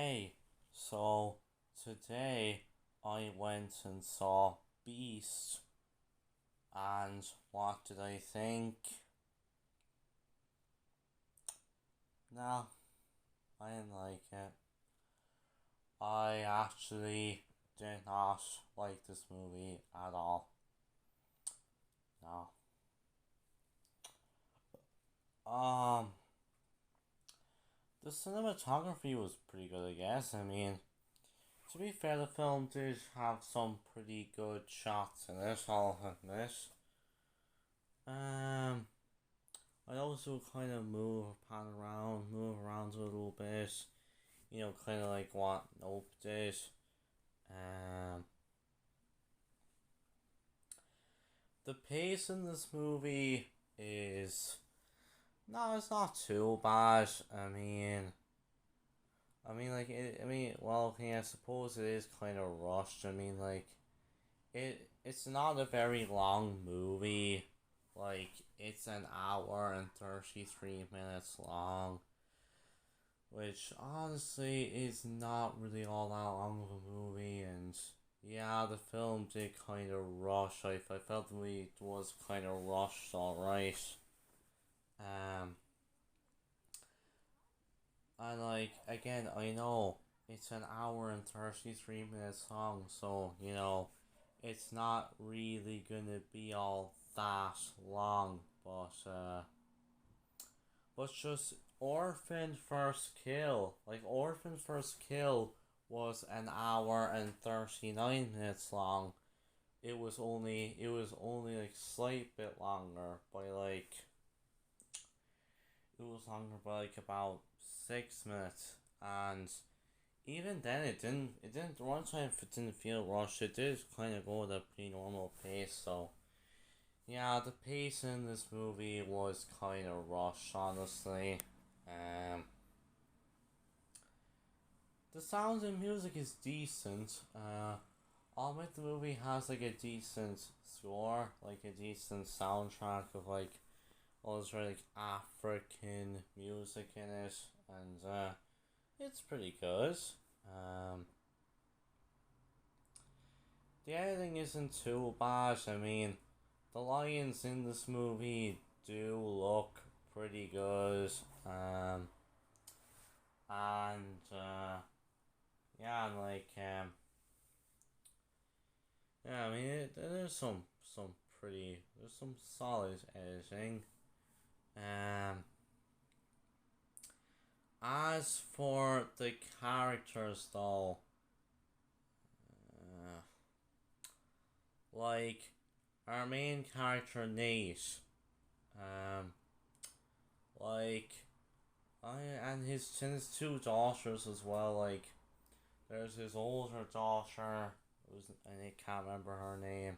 Hey, so today I went and saw Beast, and what did I think? No, I didn't like it. I actually did not like this movie at all. No. Um, the cinematography was pretty good, I guess. I mean, to be fair, the film did have some pretty good shots in it, I'll admit. Um, I also kind of move around a little bit. Kind of like what Nope did. Um, the pace in this movie is no, it's not too bad. Well, okay, I suppose it is kind of rushed. It's not a very long movie. Like, it's an hour and 33 minutes long, which honestly is not really all that long of a movie. And yeah, the film did kind of rush. I felt the movie was kind of rushed, alright. Um, and like, again, I know it's an hour and 33 minutes long, so it's not really gonna be all that long, but just Orphan First Kill was an hour and 39 minutes long. It was only like slight bit longer by like it was longer by like about 6 minutes, and even then it didn't the one time it didn't feel rushed. It did kind of go at a pretty normal pace. So yeah, the pace in this movie was kind of rushed, honestly. Um, the sound and music is decent. I'll admit the movie has like a decent score, like a decent soundtrack of like all this like African music in it, and it's pretty good. Um, the editing isn't too bad. I mean, the lions in this movie do look pretty good. Um, and yeah, and yeah, I mean, there's there's some solid editing. Um, as for the characters, though, uh, like our main character Nate, um, like I and his two daughters as well. Like there's his older daughter, who's and I can't remember her name,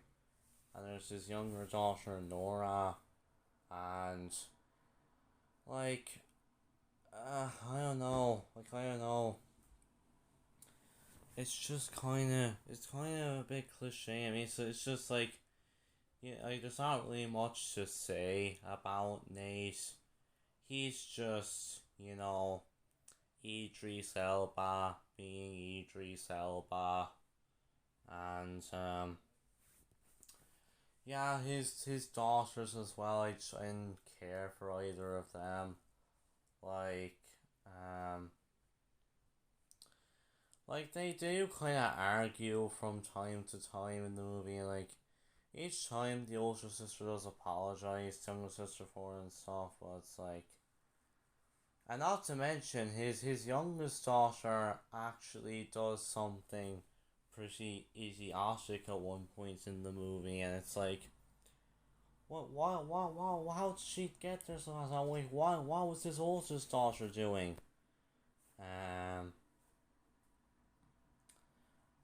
and there's his younger daughter Nora, and like I don't know. It's kind of a bit cliche. I mean, it's just like yeah, like there's not really much to say about Nate. He's just Idris Elba being Idris Elba, and yeah, his daughters as well. I didn't care for either of them. Like um like they do kind of argue from time to time in the movie. Like each time the older sister does apologize to the younger sister for it and stuff, but it's like, and not to mention his youngest daughter actually does something pretty idiotic at one point in the movie, and it's like, how did she get there? So I was like, what was his oldest daughter doing? Um,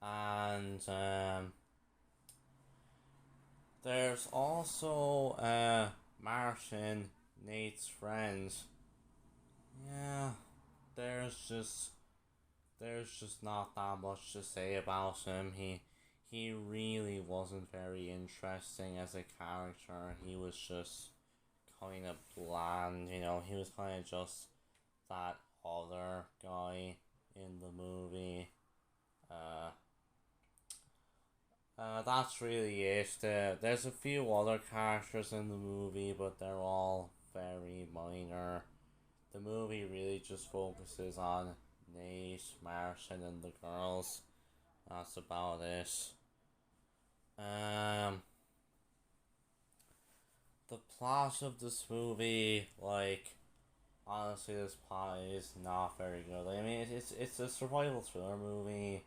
and there's also Martin, Nate's friend. Yeah, there's just there's just not that much to say about him. He really wasn't very interesting as a character. He was just kind of bland, He was kind of just that other guy in the that's really it. There's a few other characters in the movie, but they're all very minor. The movie really just focuses on Nate, Martin, and the girls. That's about it. Um, the plot of this movie, like, honestly, this plot is not very good. Like, I mean, it's a survival thriller movie,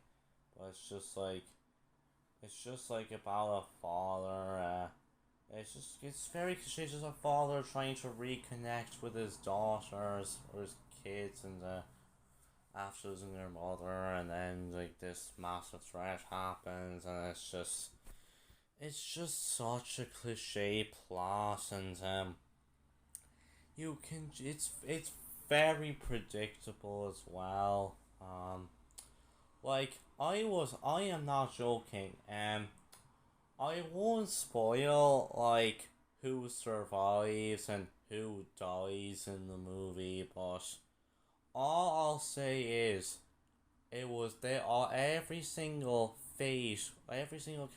but it's just like about a father. It's very cliche. It's just a father trying to reconnect with his daughters or his kids, and after losing their mother, and then like this massive threat happens, and it's just such a cliche plot, and it's very predictable as well. Like I am not joking. I won't spoil like who survives and who dies in the movie, but all I'll say is it was they all every single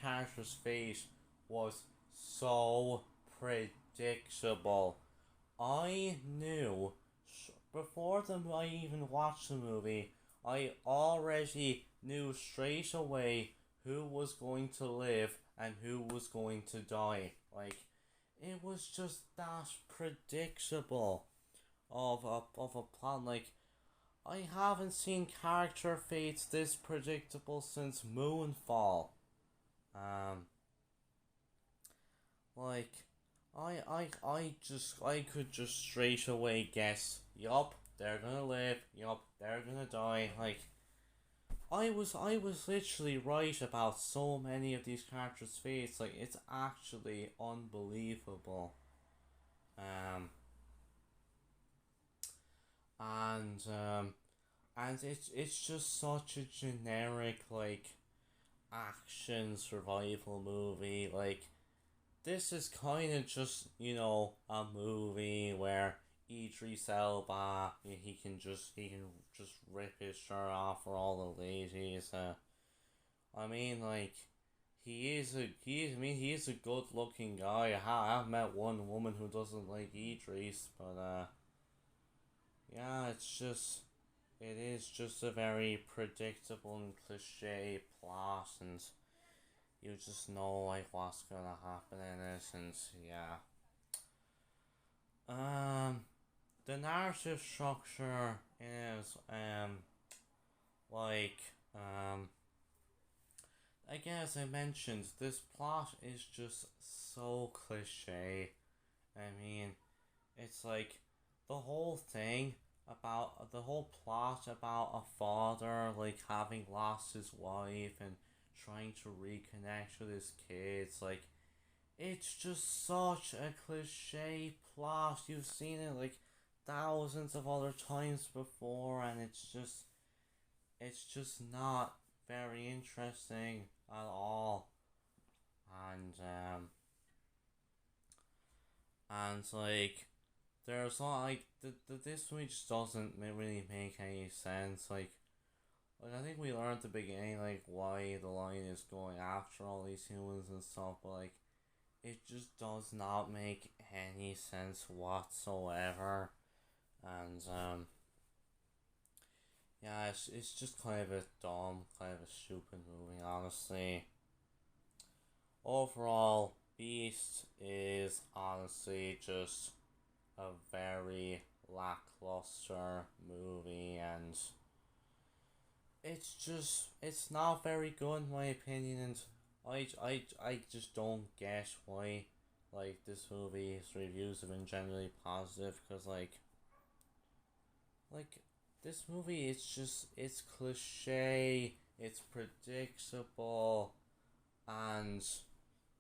character's fate was so predictable. I knew before I even watched the movie, I already knew straight away who was going to live and who was going to die. Like, it was just that predictable of a plot. Like, I haven't seen character fates this predictable since Moonfall. Um, like, I could just straight away guess, yup, they're gonna live, yup, they're gonna die. Like, I was literally right about so many of these characters' fates. Like, it's actually unbelievable. Um, and it's just such a generic like action survival movie. Like, this is kind of just a movie where Idris Elba he can just rip his shirt off for all the ladies. I mean, like, he is a good looking guy. I've met one woman who doesn't like Idris, but yeah, it is just a very predictable and cliche plot, and you just know like what's gonna happen in it, and yeah. Um, the narrative structure is like again, as I mentioned, this plot is just so cliche. I mean, it's like the whole plot about a father like having lost his wife and trying to reconnect with his kids. Like, it's just such a cliche plot. You've seen it like thousands of other times before, and it's just not very interesting at all. And like, there's not like this movie just doesn't really make any sense. Like, I think we learned at the beginning like why the line is going after all these humans and stuff, but like it just does not make any sense whatsoever. And yeah, it's just kind of a dumb, kind of a stupid movie, honestly. Overall, Beast is honestly just a very lackluster movie, and it's not very good in my opinion, and I just don't get why like this movie's reviews have been generally positive, because like this movie, it's cliche, it's predictable, and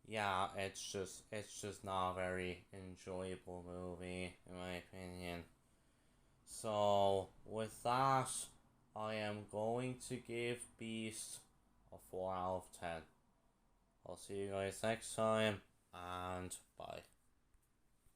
yeah, it's just not a very enjoyable movie in my opinion. So with that, I am going to give Beast a 4 out of 10. I'll see you guys next time, and bye.